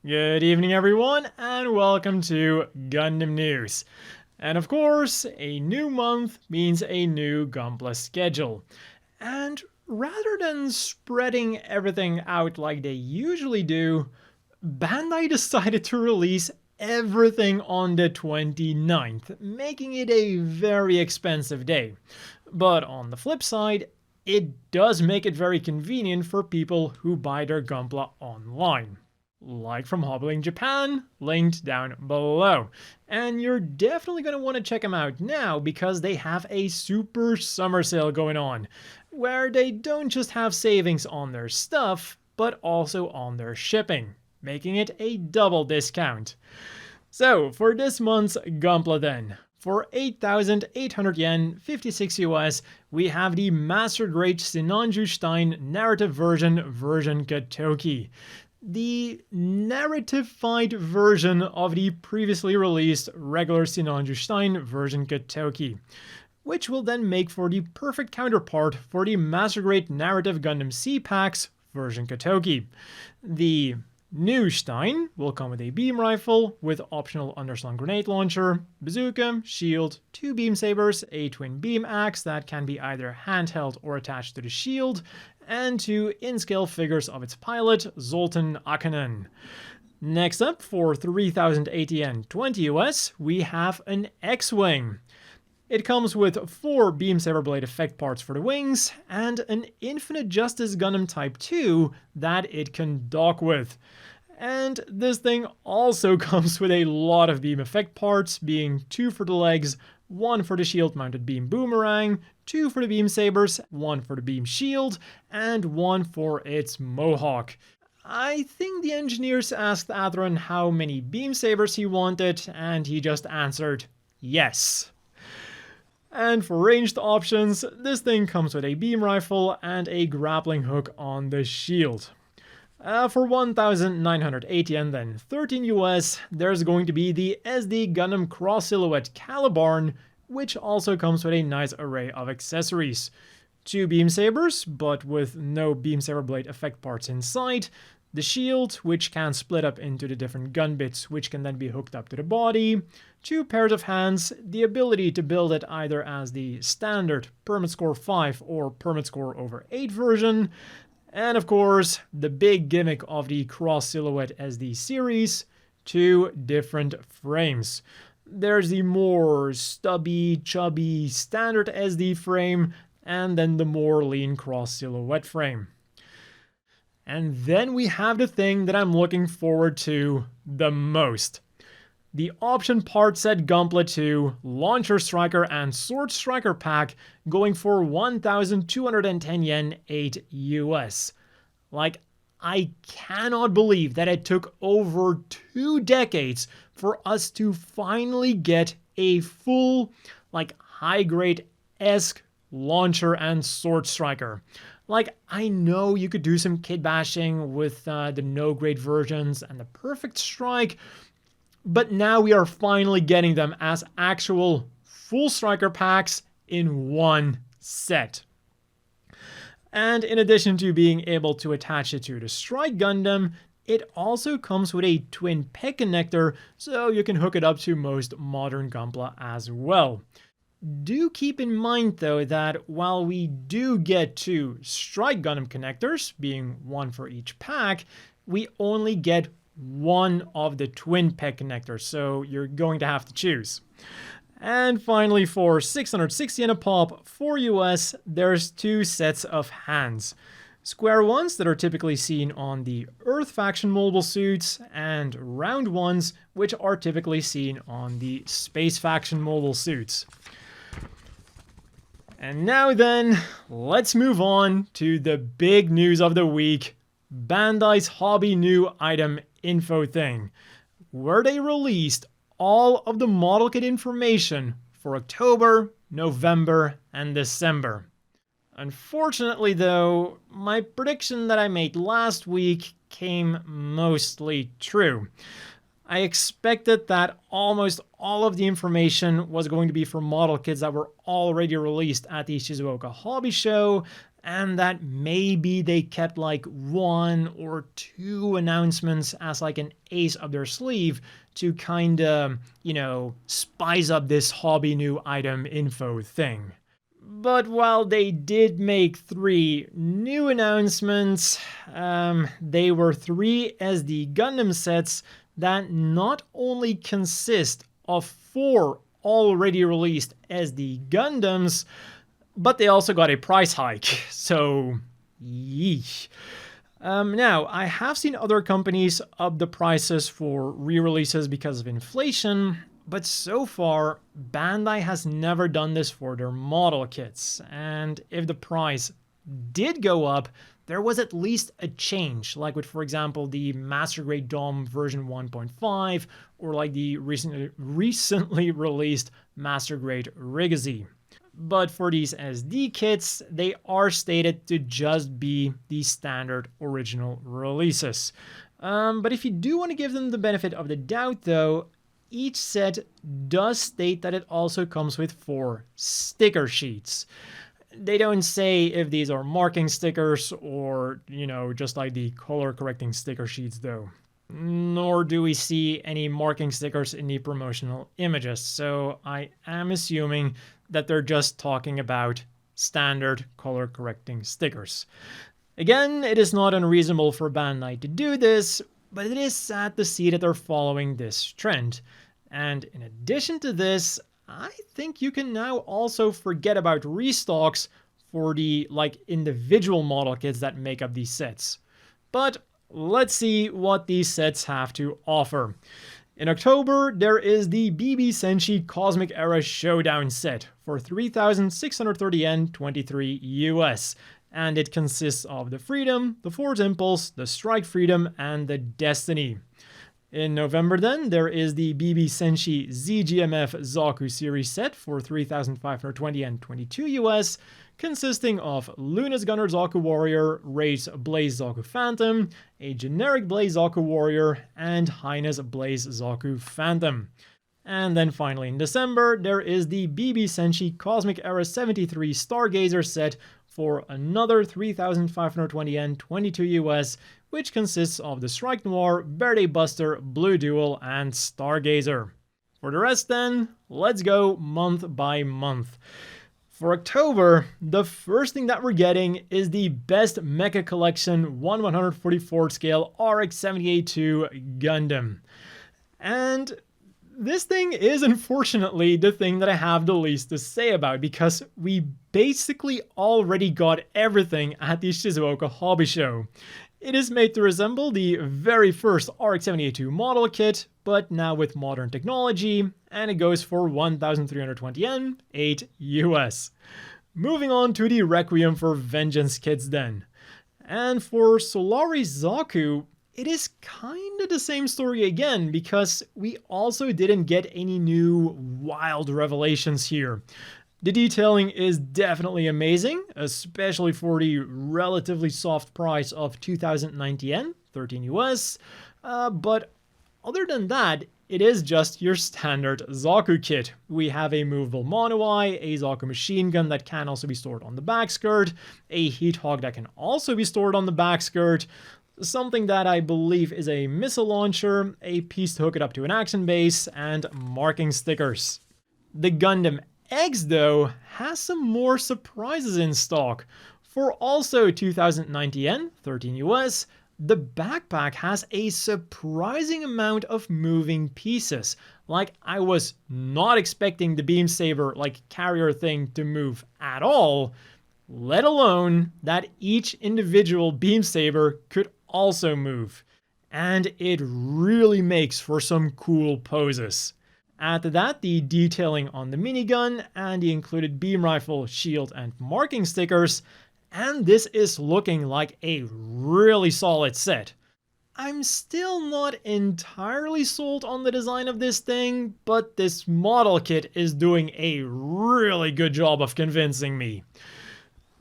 Good evening everyone, and welcome to Gundam News. And of course, a new month means a new Gunpla schedule. And rather than spreading everything out like they usually do, Bandai decided to release everything on the 29th, making it a very expensive day. But on the flip side, it does make it very convenient for people who buy their Gunpla online. Like from Hobbling Japan, linked down below. And you're definitely going to want to check them out now because they have a super summer sale going on, where they don't just have savings on their stuff, but also on their shipping, making it a double discount. So for this month's Gunpla then, for 8,800 yen, 56 US, we have the Master Grade Sinanju Stein narrative version Gatoki. The narratified version of the previously released regular Sinanju Stein version Gatoki, which will then make for the perfect counterpart for the Master Grade Narrative Gundam C Packs version Gatoki. The new Stein will come with a beam rifle with optional underslung grenade launcher, bazooka, shield, 2 beam sabers, a twin beam axe that can be either handheld or attached to the shield, and 2 in-scale figures of its pilot, Zoltan Akanen. Next up, for 3,080 yen, 20 US, we have an X-Wing. It comes with 4 beam saber blade effect parts for the wings, and an Infinite Justice Gundam Type 2 that it can dock with. And this thing also comes with a lot of beam effect parts, being 2 for the legs, 1 for the shield-mounted beam boomerang, 2 for the beam sabers, 1 for the beam shield, and 1 for its mohawk. I think the engineers asked Atheron how many beam sabers he wanted, and he just answered, yes. And for ranged options, this thing comes with a beam rifle and a grappling hook on the shield. For 1,980 yen then 13 US, there's going to be the SD Gundam Cross Silhouette Calibarn, which also comes with a nice array of accessories. 2 beam sabers, but with no beam saber blade effect parts inside. The shield, which can split up into the different gun bits, which can then be hooked up to the body. 2 pairs of hands, the ability to build it either as the standard Permit Score 5 or Permit Score over 8 version. And of course, the big gimmick of the Cross Silhouette SD series, 2 different frames. There's the more stubby, chubby standard SD frame, and then the more lean Cross Silhouette frame. And then we have the thing that I'm looking forward to the most. The Option Part Set Gunpla 2 Launcher Striker and Sword Striker Pack going for 1,210 yen, 8 US. Like, I cannot believe that it took over 2 decades for us to finally get a full, like, high-grade-esque launcher and sword striker. Like, I know you could do some kid bashing with the no-grade versions and the Perfect Strike, but now we are finally getting them as actual full striker packs in one set. And in addition to being able to attach it to the Strike Gundam, it also comes with a twin peg connector, so you can hook it up to most modern Gunpla as well. Do keep in mind though that while we do get 2 Strike Gundam connectors, being 1 for each pack, we only get 1 of the twin peg connectors, so you're going to have to choose. And finally, for 660 yen a pop, for US, there's 2 sets of hands. Square ones that are typically seen on the Earth faction mobile suits, and round ones which are typically seen on the Space faction mobile suits. And now then, let's move on to the big news of the week, Bandai's hobby new item info thing, where they released all of the model kit information for October, November, and December. Unfortunately though, my prediction that I made last week came mostly true. I expected that almost all of the information was going to be for model kits that were already released at the Shizuoka Hobby Show, and that maybe they kept like 1 or 2 announcements as like an ace up their sleeve to kind of, spice up this hobby new item info thing. But while they did make 3 new announcements, they were 3 SD Gundam sets that not only consist of 4 already released SD Gundams, but they also got a price hike, so yeesh. Now, I have seen other companies up the prices for re-releases because of inflation, but so far, Bandai has never done this for their model kits, and if the price did go up, there was at least a change, like with, for example, the Master Grade DOM version 1.5, or like the recently released Master Grade Rigazzi. But for these SD kits, they are stated to just be the standard original releases. But if you do want to give them the benefit of the doubt though, each set does state that it also comes with 4 sticker sheets. They don't say if these are marking stickers or, just like the color correcting sticker sheets though. Nor do we see any marking stickers in the promotional images, so I am assuming that they're just talking about standard color correcting stickers. Again, it is not unreasonable for Bandai to do this, but it is sad to see that they're following this trend. And in addition to this, I think you can now also forget about restocks for the individual model kits that make up these sets. But let's see what these sets have to offer. In October, there is the BB Senshi Cosmic Era Showdown set for 3,630 yen, 23 US. And it consists of the Freedom, the Force Impulse, the Strike Freedom, and the Destiny. In November then, there is the BB Senshi ZGMF Zaku series set for 3,520 and 22 US, consisting of Luna's Gunner Zaku Warrior, Ray's Blaze Zaku Phantom, a generic Blaze Zaku Warrior, and Highness Blaze Zaku Phantom. And then finally in December, there is the BB Senshi Cosmic Era 73 Stargazer set for another 3,520 yen, 22 US, which consists of the Strike Noir, Verde Buster, Blue Duel, and Stargazer. For the rest then, let's go month by month. For October, the first thing that we're getting is the Best Mecha Collection 1/144 scale RX-78-2 Gundam. And this thing is unfortunately the thing that I have the least to say about, because we basically already got everything at the Shizuoka Hobby Show. It is made to resemble the very first RX-78-2 model kit, but now with modern technology, and it goes for 1,320 yen, 8 US. Moving on to the Requiem for Vengeance kits then. And for Solari Zaku, it is kinda the same story again, because we also didn't get any new wild revelations here. The detailing is definitely amazing, especially for the relatively soft price of 2,090 yen, 13 US, but other than that, it is just your standard Zaku kit. We have a movable mono-eye, a Zaku machine gun that can also be stored on the back skirt, a heat hog that can also be stored on the back skirt, something that I believe is a missile launcher, a piece to hook it up to an action base, and marking stickers. The Gundam Ex, though, has some more surprises in stock. For also 2,090 yen, 13 US, the backpack has a surprising amount of moving pieces. Like, I was not expecting the beam saber, carrier thing to move at all, let alone that each individual beam saber could also move. And it really makes for some cool poses. Add to that the detailing on the minigun and the included beam rifle, shield, and marking stickers, and this is looking like a really solid set. I'm still not entirely sold on the design of this thing, but this model kit is doing a really good job of convincing me.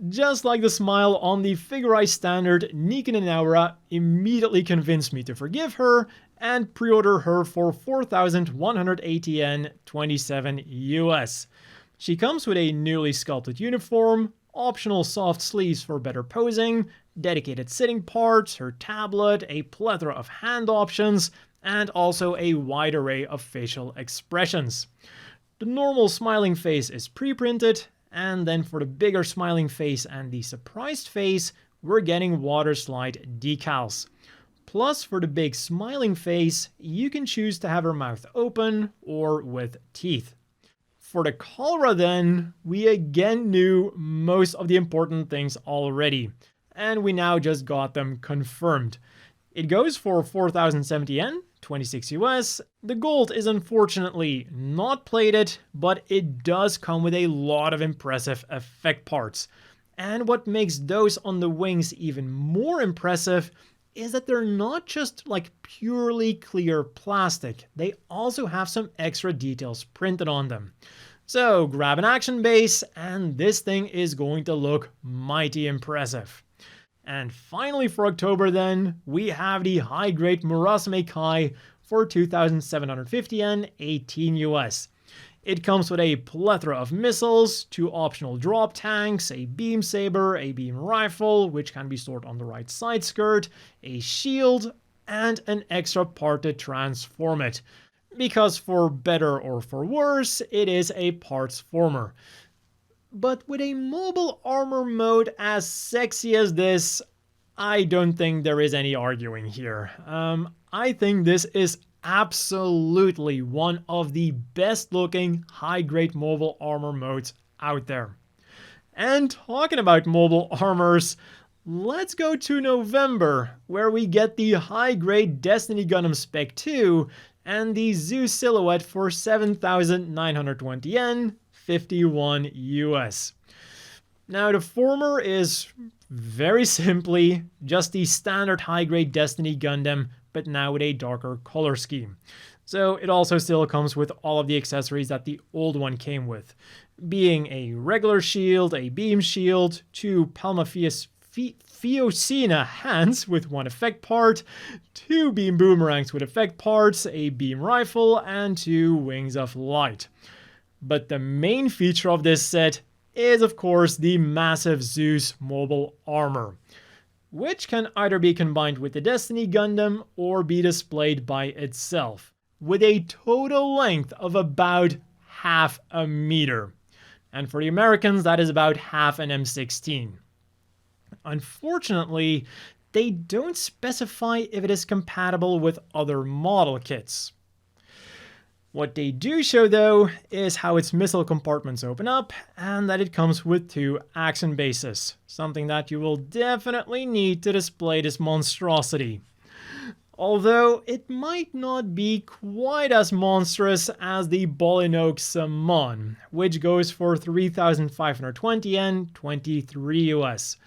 Just like the smile on the figurized standard, Nika Nanaura immediately convinced me to forgive her and pre-order her for 4,180 yen, 27 US. She comes with a newly sculpted uniform, optional soft sleeves for better posing, dedicated sitting parts, her tablet, a plethora of hand options, and also a wide array of facial expressions. The normal smiling face is pre-printed, and then for the bigger smiling face and the surprised face, we're getting water slide decals. Plus, for the big smiling face, you can choose to have her mouth open or with teeth. For the Cal-re then, we again knew most of the important things already, and we now just got them confirmed. It goes for 4,070 yen, 26 US. The gold is unfortunately not plated, but it does come with a lot of impressive effect parts. And what makes those on the wings even more impressive is that they're not just like purely clear plastic. They also have some extra details printed on them. So grab an action base and this thing is going to look mighty impressive. And finally for October then, we have the high-grade Murasame Kai for 2,750 yen, 18 US. It comes with a plethora of missiles, 2 optional drop tanks, a beam saber, a beam rifle, which can be stored on the right side skirt, a shield, and an extra part to transform it. Because for better or for worse, it is a parts former. But with a mobile armor mode as sexy as this, I don't think there is any arguing here. I think this is absolutely one of the best looking high-grade mobile armor modes out there. And talking about mobile armors, let's go to November, where we get the high-grade Destiny Gundam Spec 2 and the Zeus silhouette for 7,920 yen, 51 US. Now the former is very simply just the standard high-grade Destiny Gundam, but now with a darker color scheme. So it also still comes with all of the accessories that the old one came with, being a regular shield, a beam shield, 2 Palma Fiocina hands with 1 effect part, 2 beam boomerangs with effect parts, a beam rifle, and 2 wings of light. But the main feature of this set is of course the massive Zeus mobile armor, which can either be combined with the Destiny Gundam or be displayed by itself, with a total length of about half a meter. And for the Americans, that is about half an M16. Unfortunately, they don't specify if it is compatible with other model kits. What they do show though is how its missile compartments open up and that it comes with 2 action bases, something that you will definitely need to display this monstrosity. Although it might not be quite as monstrous as the Bolinoak Sammahn, which goes for 3,520 yen, 23 US.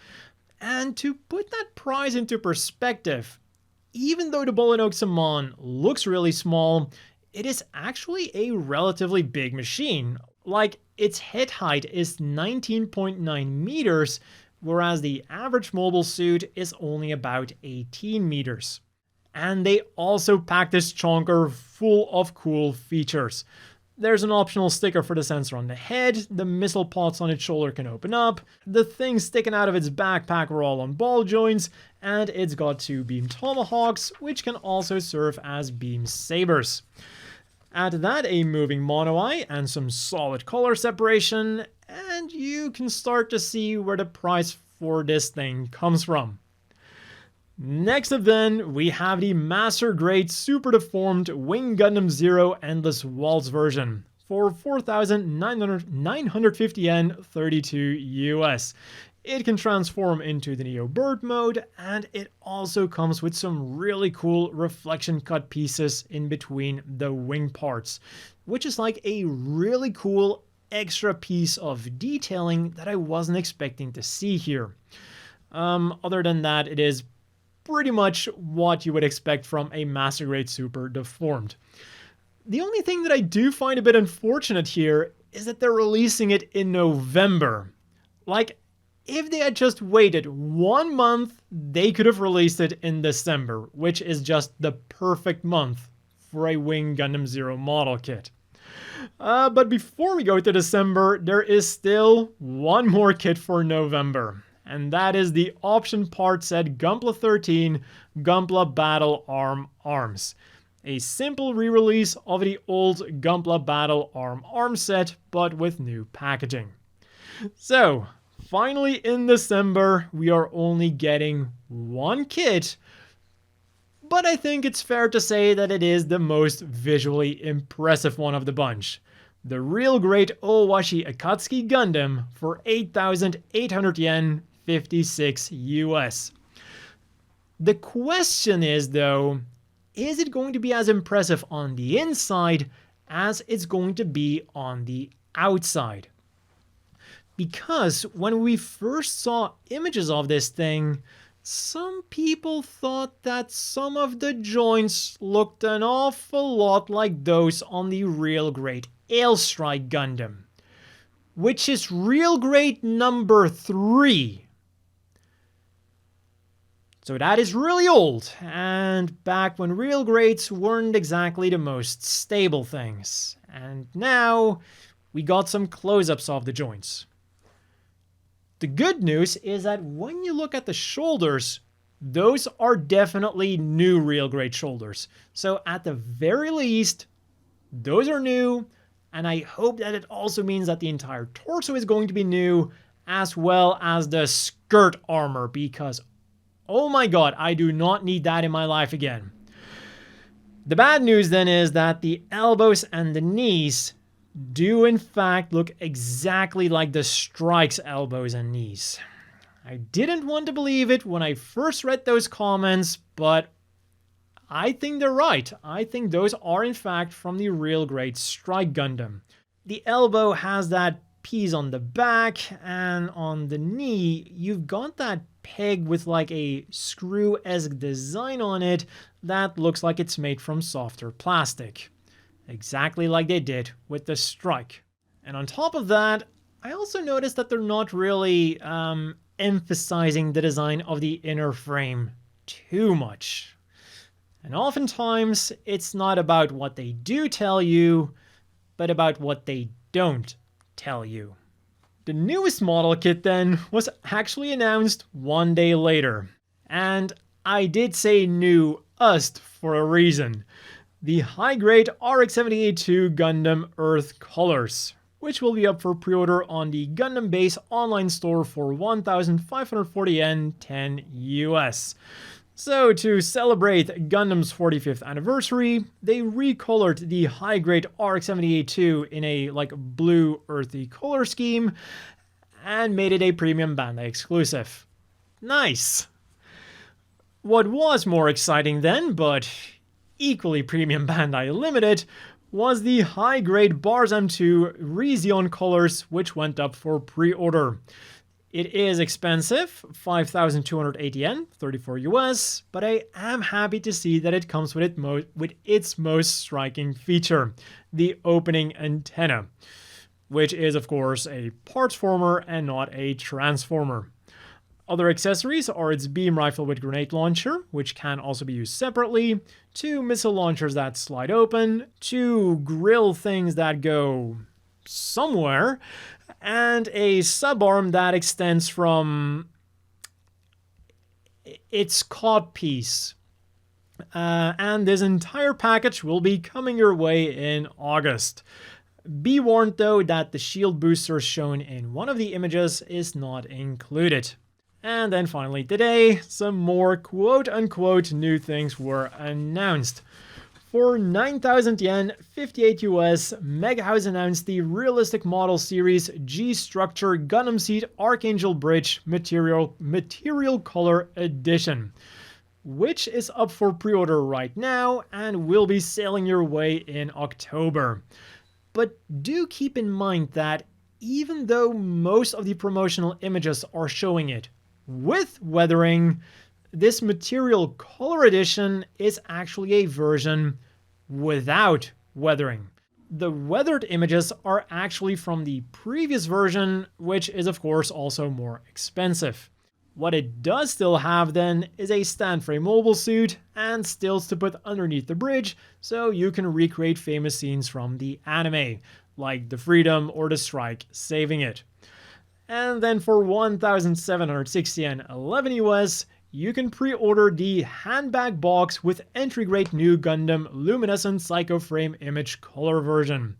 And to put that price into perspective, even though the Bolinoak Sammahn looks really small, it is actually a relatively big machine. Like, its head height is 19.9 meters, whereas the average mobile suit is only about 18 meters. And they also pack this chonker full of cool features. There's an optional sticker for the sensor on the head, the missile pods on its shoulder can open up, the things sticking out of its backpack are all on ball joints, and it's got 2 beam tomahawks, which can also serve as beam sabers. Add to that a moving mono eye and some solid color separation, and you can start to see where the price for this thing comes from. Next up then, we have the Master Grade Super Deformed Wing Gundam Zero Endless Waltz version for 4,950 yen, 32 US. It can transform into the Neo Bird mode, and it also comes with some really cool reflection cut pieces in between the wing parts, which is like a really cool extra piece of detailing that I wasn't expecting to see here. Other than that, it is pretty much what you would expect from a Master Grade Super Deformed. The only thing that I do find a bit unfortunate here is that they're releasing it in November. Like, if they had just waited 1 month, they could have released it in December, which is just the perfect month for a Wing Gundam Zero model kit. But before we go to December, there is still one more kit for November. And that is the option part set Gunpla 13 Gunpla Battle Arm Arms. A simple re-release of the old Gunpla Battle Arm Arms set, but with new packaging. So, finally in December, we are only getting one kit, but I think it's fair to say that it is the most visually impressive one of the bunch. The real great Oowashi Akatsuki Gundam for 8,800 yen, 56 US. The question is though, is it going to be as impressive on the inside as it's going to be on the outside? Because when we first saw images of this thing, some people thought that some of the joints looked an awful lot like those on the real great Ailstrike Gundam, which is real great number 3. So that is really old, and back when real greats weren't exactly the most stable things. And now we got some close-ups of the joints. The good news is that when you look at the shoulders, those are definitely new real great shoulders. So at the very least, those are new, and I hope that it also means that the entire torso is going to be new, as well as the skirt armor, because oh my god, I do not need that in my life again. The bad news then is that the elbows and the knees do in fact look exactly like the Strike's elbows and knees. I didn't want to believe it when I first read those comments, but I think they're right. I think those are in fact from the real great Strike Gundam. The elbow has that piece on the back, and on the knee you've got that peg with like a screw-esque design on it that looks like it's made from softer plastic. Exactly like they did with the Strike. And on top of that, I also noticed that they're not really emphasizing the design of the inner frame too much. And oftentimes, it's not about what they do tell you, but about what they don't tell you. The newest model kit then was actually announced one day later. And I did say newest for a reason. The high-grade RX-78-2 Gundam Earth Colors, which will be up for pre-order on the Gundam Base online store for 1,540 yen, 10 US. So to celebrate Gundam's 45th anniversary, they recolored the high-grade RX-78-2 in a like blue earthy color scheme and made it a premium Bandai exclusive. Nice! What was more exciting then, but equally premium Bandai limited, was the high-grade Barzam 2 Rezeon colors, which went up for pre-order. It is expensive, 5,280 yen, 34 US, but I am happy to see that it comes with its most striking feature, the opening antenna, which is of course a parts former and not a transformer. Other accessories are its beam rifle with grenade launcher, which can also be used separately, 2 missile launchers that slide open, 2 grill things that go somewhere, and a subarm that extends from its codpiece. And this entire package will be coming your way in August. Be warned though that the shield booster shown in one of the images is not included. And then finally today, some more quote-unquote new things were announced. For 9,000 yen, 58 US, Mega House announced the Realistic Model Series G-Structure Gundam Seed Archangel Bridge Material Color Edition, which is up for pre-order right now and will be sailing your way in October. But do keep in mind that even though most of the promotional images are showing it with weathering, this Material Color Edition is actually a version without weathering. The weathered images are actually from the previous version, which is of course also more expensive. What it does still have then is a stand frame mobile suit and stills to put underneath the bridge so you can recreate famous scenes from the anime, like the Freedom or the Strike saving it. And then for 1,760 Yen, 11 US, you can pre-order the handbag box with entry-grade new Gundam Luminescent Psycho Frame Image Color version.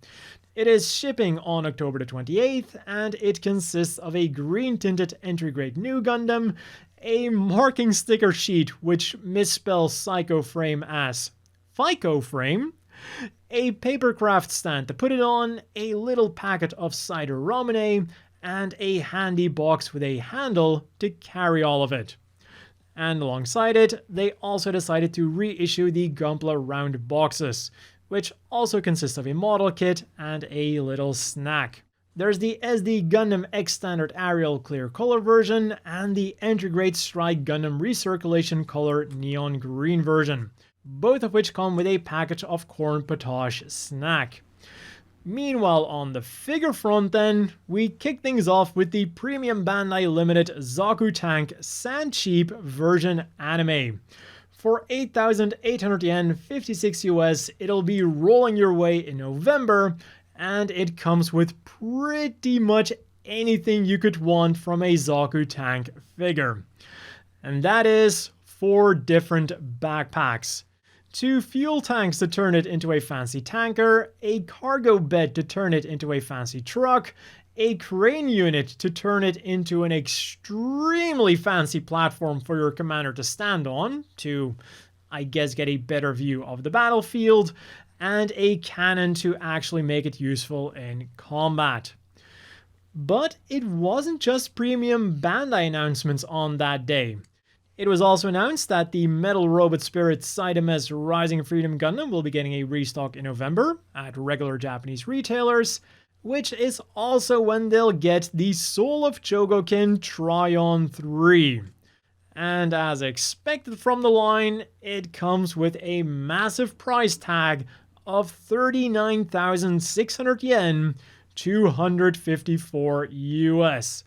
It is shipping on October the 28th, and it consists of a green-tinted entry-grade new Gundam, a marking sticker sheet which misspells Psycho Frame as FICO Frame, a papercraft stand to put it on, a little packet of cider ramune, and a handy box with a handle to carry all of it. And alongside it, they also decided to reissue the Gunpla round boxes, which also consist of a model kit and a little snack. There's the SD Gundam Ex Standard Arial Clear Color version and the entry-grade Strike Gundam Recirculation Color Neon Green version, both of which come with a package of corn potage snack. Meanwhile, on the figure front then, we kick things off with the premium Bandai Limited Zaku Tank Sand Cheap version anime. For 8,800 Yen, 56 US, it'll be rolling your way in November, and it comes with pretty much anything you could want from a Zaku Tank figure. And that is 4 different backpacks. 2 fuel tanks to turn it into a fancy tanker, a cargo bed to turn it into a fancy truck, a crane unit to turn it into an extremely fancy platform for your commander to stand on, to, I guess, get a better view of the battlefield, and a cannon to actually make it useful in combat. But it wasn't just premium Bandai announcements on that day. It was also announced that the Metal Robot Spirit Sidemes Rising Freedom Gundam will be getting a restock in November at regular Japanese retailers, which is also when they'll get the Soul of Chogokin Tryon 3. And as expected from the line, it comes with a massive price tag of 39,600 Yen, 254 US.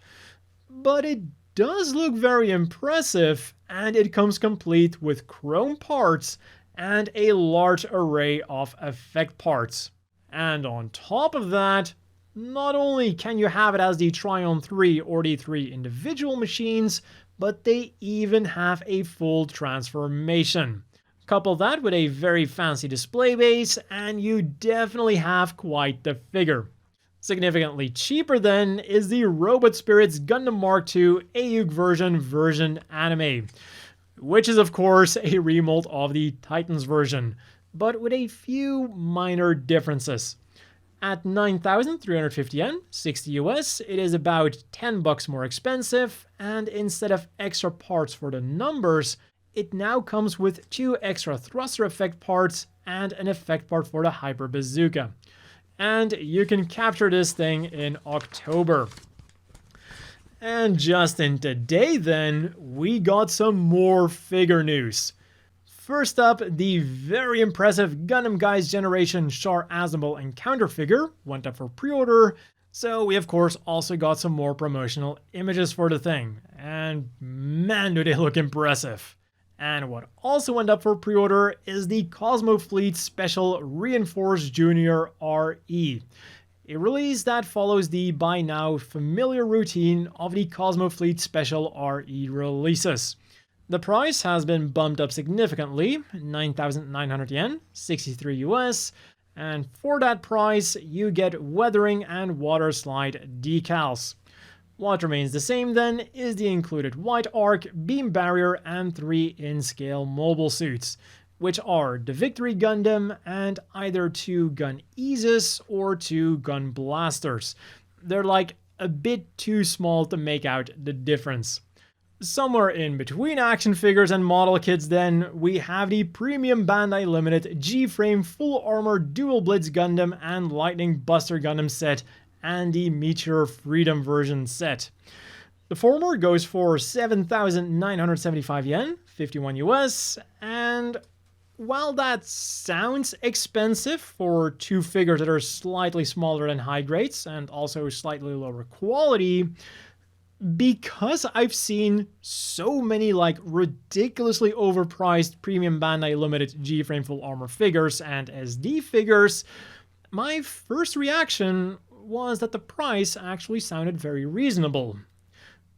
But it does look very impressive, and it comes complete with chrome parts and a large array of effect parts. And on top of that, not only can you have it as the Tryon 3 or the 3 individual machines, but they even have a full transformation. Couple that with a very fancy display base, and you definitely have quite the figure. Significantly cheaper then is the Robot Spirits Gundam Mark II AEUG version anime, which is of course a remold of the Titans version, but with a few minor differences. At 9,350 Yen, 60 US, it is about 10 bucks more expensive, and instead of extra parts for the numbers, it now comes with 2 extra thruster effect parts and an effect part for the Hyper Bazooka. And you can capture this thing in October. And just in today then, we got some more figure news. First up, the very impressive Gundam Guys Generation Char Aznable Encounter figure went up for pre-order, so we of course also got some more promotional images for the thing, and man do they look impressive. And what also went up for pre-order is the Cosmo Fleet Special Reinforced Junior RE, a release that follows the by now familiar routine of the Cosmo Fleet Special RE releases. The price has been bumped up significantly, 9,900 Yen, 63 US, and for that price you get weathering and water slide decals. What remains the same then is the included white arc, beam barrier, and 3 in-scale mobile suits, which are the Victory Gundam and either 2 Gun Aegis or 2 Gun Blasters. They're like a bit too small to make out the difference. Somewhere in between action figures and model kits then, we have the premium Bandai Limited G-Frame Full Armor Dual Blitz Gundam and Lightning Buster Gundam set and the Meteor Freedom version set. The former goes for 7,975 Yen, 51 US, and while that sounds expensive for 2 figures that are slightly smaller than high grades and also slightly lower quality, because I've seen so many like ridiculously overpriced premium Bandai Limited G-Frame Full Armor figures and SD figures, my first reaction was that the price actually sounded very reasonable.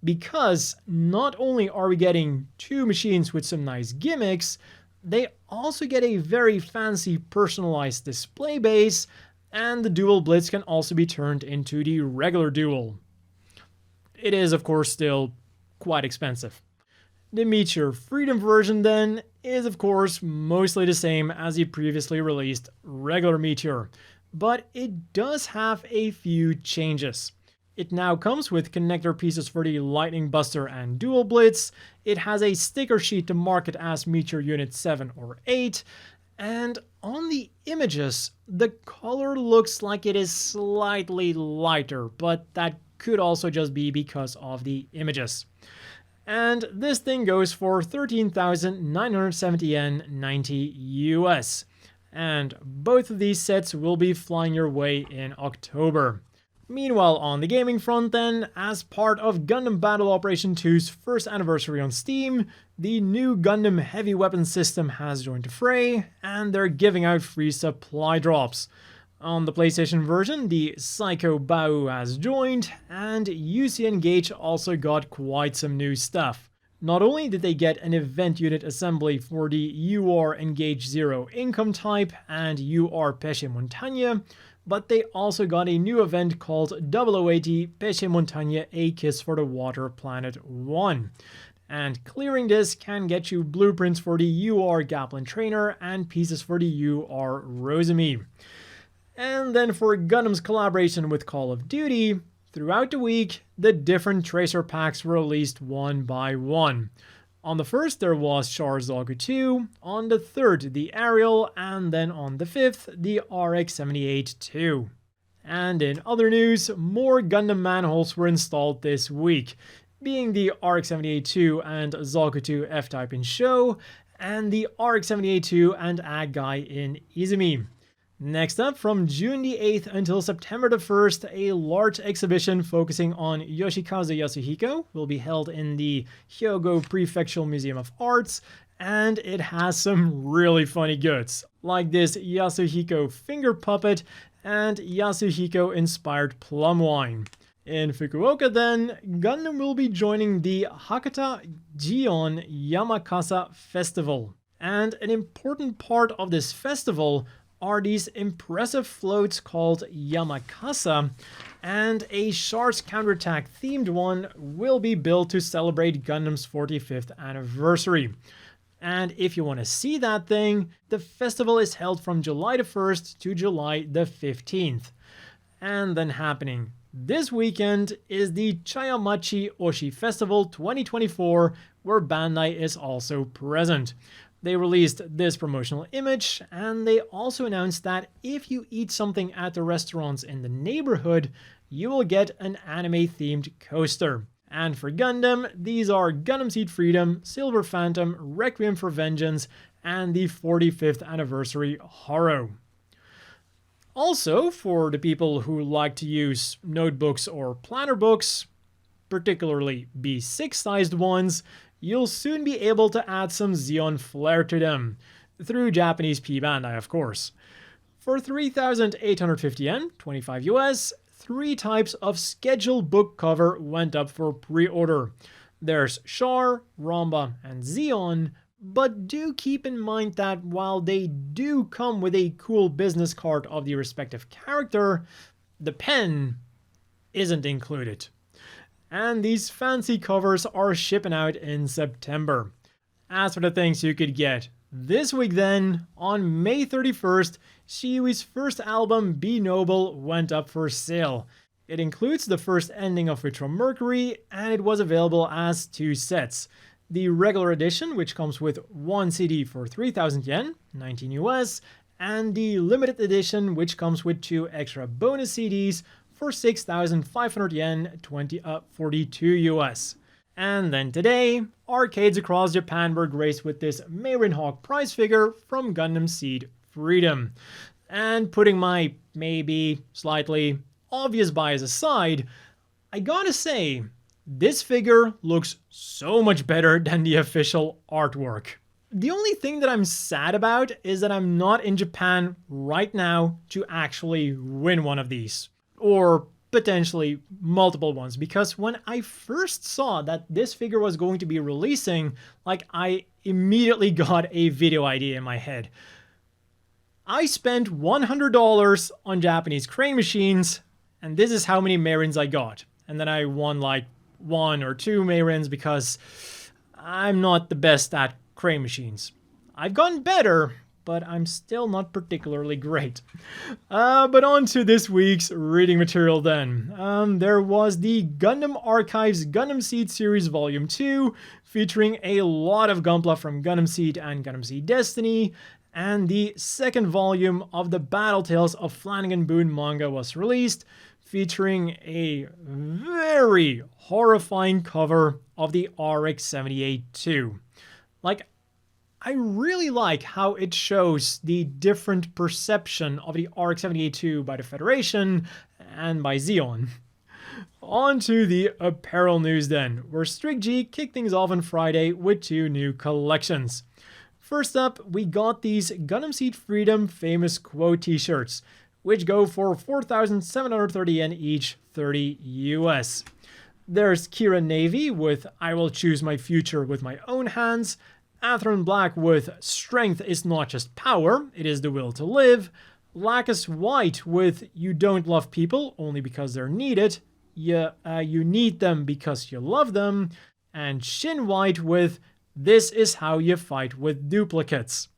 Because not only are we getting two machines with some nice gimmicks, they also get a very fancy personalized display base, and the Duel Blitz can also be turned into the regular Duel. It is, of course, still quite expensive. The Meteor Freedom version, then, is of course mostly the same as the previously released regular Meteor, but it does have a few changes. It now comes with connector pieces for the Lightning Buster and Duel Blitz, it has a sticker sheet to mark it as Meteor Unit 7 or 8, and on the images, the color looks like it is slightly lighter, but that could also just be because of the images. And this thing goes for 13,970 yen, 90 US. And both of these sets will be flying your way in October. Meanwhile, on the gaming front then, as part of Gundam Battle Operation 2's first anniversary on Steam, the new Gundam Heavy Weapon System has joined the fray, and they're giving out free supply drops. On the PlayStation version, the Psycho Bau has joined, and UC Engage also got quite some new stuff. Not only did they get an event unit assembly for the UR Engage 0 income type and UR Pesce Montagne, but they also got a new event called 0080 Pesce Montagne A Kiss for the Water Planet 1. And clearing this can get you blueprints for the UR Gaplin Trainer and pieces for the UR Rosemi. And then for Gundam's collaboration with Call of Duty, throughout the week, the different Tracer packs were released one by one. On the 1st, there was Char Zaku 2, on the 3rd, the Ariel, and then on the 5th, the RX-78-2. And in other news, more Gundam manholes were installed this week, being the RX-78-2 and Zaku 2 F-Type in Show, and the RX-78-2 and Agai in Izumi. Next up, from June the 8th until September the 1st, a large exhibition focusing on Yoshikazu Yasuhiko will be held in the Hyogo Prefectural Museum of Arts, and it has some really funny goods, like this Yasuhiko finger puppet and Yasuhiko-inspired plum wine. In Fukuoka then, Gundam will be joining the Hakata Gion Yamakasa Festival. And an important part of this festival are these impressive floats called Yamakasa, and a Char's counterattack themed one will be built to celebrate Gundam's 45th anniversary. And if you want to see that thing, the festival is held from July the 1st to July the 15th. And then happening this weekend is the Chayamachi Oshi Festival 2024, where Bandai is also present. They released this promotional image, and they also announced that if you eat something at the restaurants in the neighborhood, you will get an anime-themed coaster. And for Gundam, these are Gundam Seed Freedom, Silver Phantom, Requiem for Vengeance, and the 45th anniversary Haro. Also, for the people who like to use notebooks or planner books, particularly B6-sized ones, you'll soon be able to add some Xeon flair to them, through Japanese P Bandai, of course. For 3,850 yen, 25 US, 3 types of scheduled book cover went up for pre-order. There's Char, Ramba, and Xeon, but do keep in mind that while they do come with a cool business card of the respective character, the pen isn't included. And these fancy covers are shipping out in September. As for the things you could get this week then, on May 31st, Shiiwi's first album, Be Noble, went up for sale. It includes the first ending of Retro Mercury, and it was available as 2 sets. The regular edition, which comes with 1 CD for 3,000 yen, 19 US, and the limited edition, which comes with 2 extra bonus CDs for 6,500 yen, 42 US. And then today, arcades across Japan were graced with this Meyrin Hawk prize figure from Gundam Seed Freedom. And putting my maybe slightly obvious bias aside, I gotta say, This figure looks so much better than the official artwork. The only thing that I'm sad about is that I'm not in Japan right now to actually win one of these, or potentially multiple ones, because when I first saw that this figure was going to be releasing, like, I immediately got a video idea in my head. I spent $100 on Japanese crane machines, and this is how many Meyrins I got. And then I won like 1 or 2 Meyrins because I'm not the best at crane machines. I've gotten better, but I'm still not particularly great. But on to this week's reading material then. There was the Gundam Archives Gundam Seed Series Volume 2, featuring a lot of Gunpla from Gundam Seed and Gundam Seed Destiny, and the second volume of the Battle Tales of Flanagan Boone manga was released, featuring a very horrifying cover of the RX-78-2. Like, I really like how it shows the different perception of the RX-78-2 by the Federation and by Zeon. On to the apparel news then, where Strict G kicked things off on Friday with 2 new collections. First up, we got these Gundam Seed Freedom Famous Quote t-shirts, which go for 4,730 yen each, 30 US. There's Kira Navy with I will choose my future with my own hands, Atheron Black with strength is not just power, it is the will to live, Lacus White with you don't love people only because they're needed, you need them because you love them, and Shin White with this is how you fight with duplicates.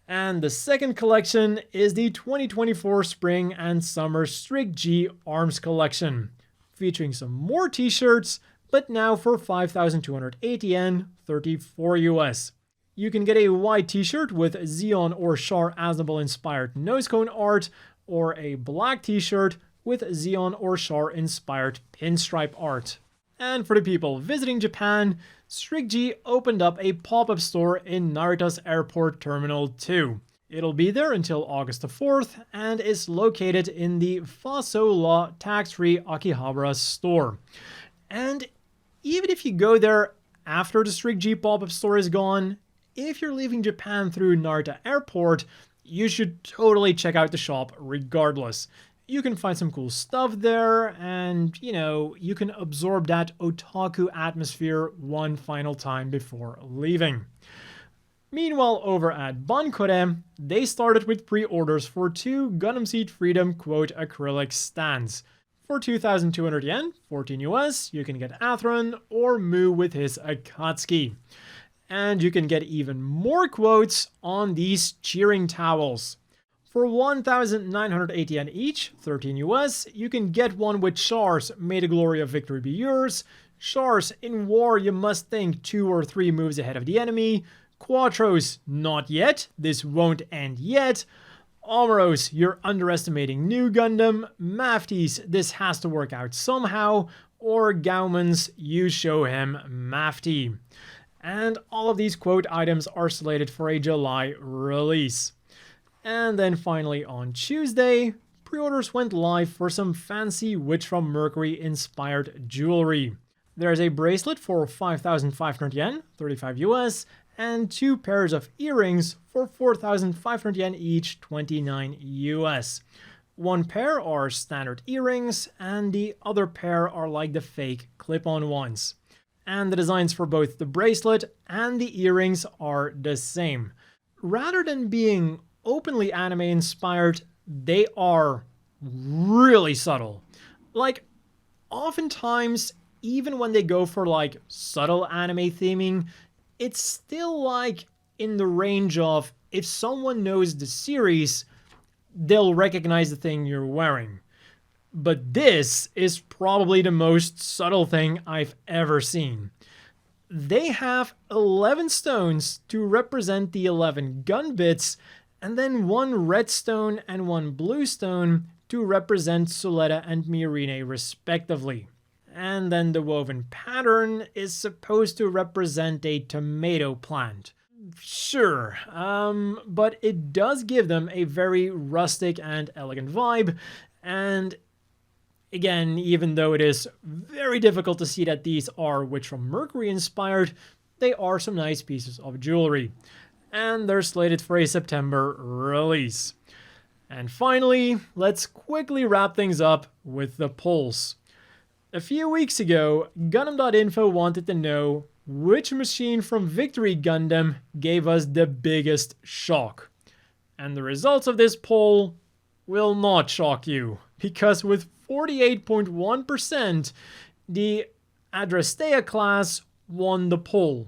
And the second collection is the 2024 Spring and Summer Strict G Arms Collection, featuring some more t-shirts, but now for 5,280 yen, 34 US. You can get a white t-shirt with Zeon or Char Aznable inspired nose cone art, or a black t-shirt with Zeon or Char inspired pinstripe art. And for the people visiting Japan, Strict G opened up a pop-up store in Narita's Airport Terminal 2. It'll be there until August the 4th and is located in the Faso-La tax-free Akihabara store. And even if you go there after the Strict G pop-up store is gone, if you're leaving Japan through Narita Airport, you should totally check out the shop regardless. You can find some cool stuff there, and, you know, you can absorb that otaku atmosphere one final time before leaving. Meanwhile, over at Bankore, they started with pre-orders for 2 Gundam Seed Freedom quote acrylic stands. For 2,200 yen, 14 US, you can get Atheron or Mu with his Akatsuki. And you can get even more quotes on these cheering towels. For 1,980 yen each, 13 US, you can get one with Char's May the Glory of Victory Be Yours, Char's In War You Must Think 2 or 3 moves ahead of the enemy, Quattro's Not Yet, This Won't End Yet, Amuro's You're Underestimating New Gundam, Mafty's This Has to Work Out Somehow, or Gauman's You Show Him Mafty. And all of these quote items are slated for a July release. And then finally on Tuesday, pre-orders went live for some fancy Witch from Mercury inspired jewelry. There's a bracelet for 5,500 yen, 35 US, and 2 pairs of earrings for 4,500 yen each, 29 US. One pair are standard earrings, and the other pair are like the fake clip-on ones. And the designs for both the bracelet and the earrings are the same. Rather than being openly anime inspired, they are really subtle. Like, oftentimes, even when they go for like subtle anime theming, it's still like in the range of if someone knows the series, they'll recognize the thing you're wearing. But this is probably the most subtle thing I've ever seen. They have 11 stones to represent the 11 gun bits, and then 1 red stone and 1 blue stone to represent Suletta and Meyrin respectively. And then the woven pattern is supposed to represent a tomato plant. Sure, but it does give them a very rustic and elegant vibe, and Again, even though it is very difficult to see that these are Witch from Mercury inspired, they are some nice pieces of jewelry. And they're slated for a September release. And finally, let's quickly wrap things up with the polls. A few weeks ago, Gundam.info wanted to know which machine from Victory Gundam gave us the biggest shock. And the results of this poll will not shock you, because with 48.1%, the Adrastea class won the poll.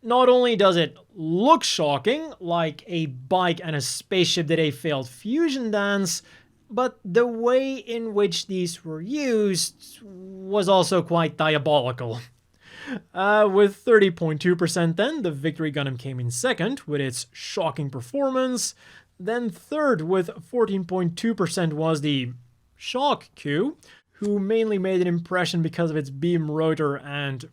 Not only does it look shocking, like a bike and a spaceship did a failed fusion dance, but the way in which these were used was also quite diabolical. With 30.2% then, the Victory Gundam came in second with its shocking performance. Then third with 14.2% was the Shock Q, who mainly made an impression because of its beam rotor and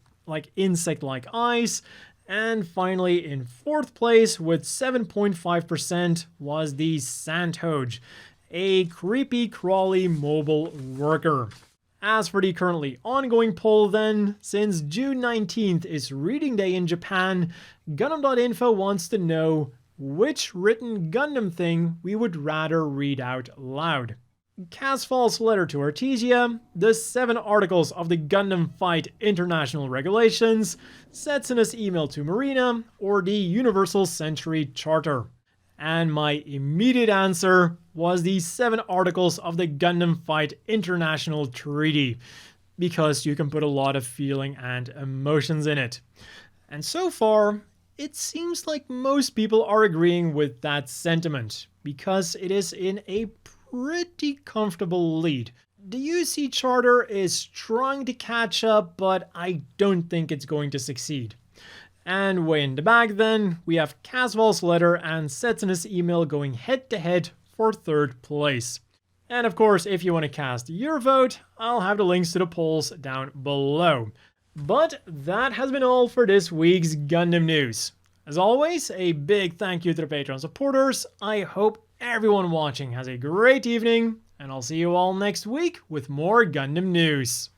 insect-like eyes. And finally, in fourth place with 7.5% was the Sandhoj, a creepy, crawly mobile worker. As for the currently ongoing poll then, since June 19th is reading day in Japan, Gundam.info wants to know which written Gundam thing we would rather read out loud. Casfall's letter to Artesia, the 7 articles of the Gundam Fight International Regulations, Setsuna's email to Marina, or the Universal Century Charter. And my immediate answer was the 7 articles of the Gundam Fight International Treaty, because you can put a lot of feeling and emotions in it. And so far, it seems like most people are agreeing with that sentiment, because it is in a pretty comfortable lead. The UC Charter is trying to catch up, but I don't think it's going to succeed. And way in the back then, we have Casval's letter and Setsuna's email going head to head for third place. And of course, if you want to cast your vote, I'll have the links to the polls down below. But that has been all for this week's Gundam news. As always, a big thank you to the Patreon supporters. I hope everyone watching has a great evening, and I'll see you all next week with more Gundam news.